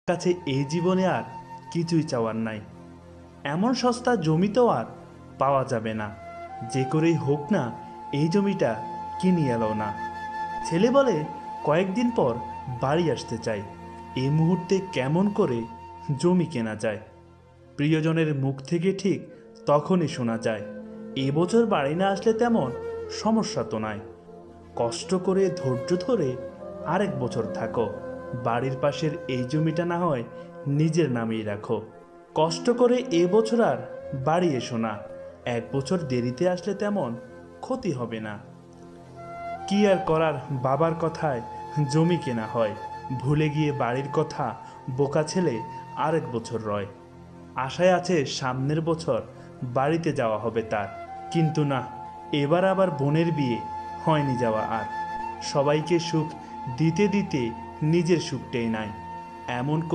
কাছে এই জীবনে আর কিছুই চাওয়ার নাই। এমন সস্তা জমি তো আর পাওয়া যাবে না, যে করেই হোক না এই জমিটা কিনে এলো না। ছেলে বলে কয়েকদিন পর বাড়ি আসতে চাই। এই মুহূর্তে কেমন করে জমি কেনা যায়? প্রিয়জনের মুখ থেকে ঠিক তখনই শোনা যায়, এবছর বাড়ি না আসলে তেমন সমস্যা তো নাই, কষ্ট করে ধৈর্য ধরে আরেক বছর থাকো, বাড়ির পাশের এই জমিটা না হয় নিজের নামেই রাখো। কষ্ট করে এবছর আর বাড়ি এসো না, এক বছর দেরিতে আসলে তেমন ক্ষতি হবে না। কি আর করার, বাবার কথায় জমি কেনা হয়, ভুলে গিয়ে বাড়ির কথা বোকা ছেলে আরেক বছর রয়। আশায় আছে সামনের বছর বাড়িতে যাওয়া হবে তার, কিন্তু না, এবার আবার বোনের বিয়ে, হয়নি যাওয়া আর। সবাইকে সুখ দিতে দিতে নিজের সুখটাই নাই, এমন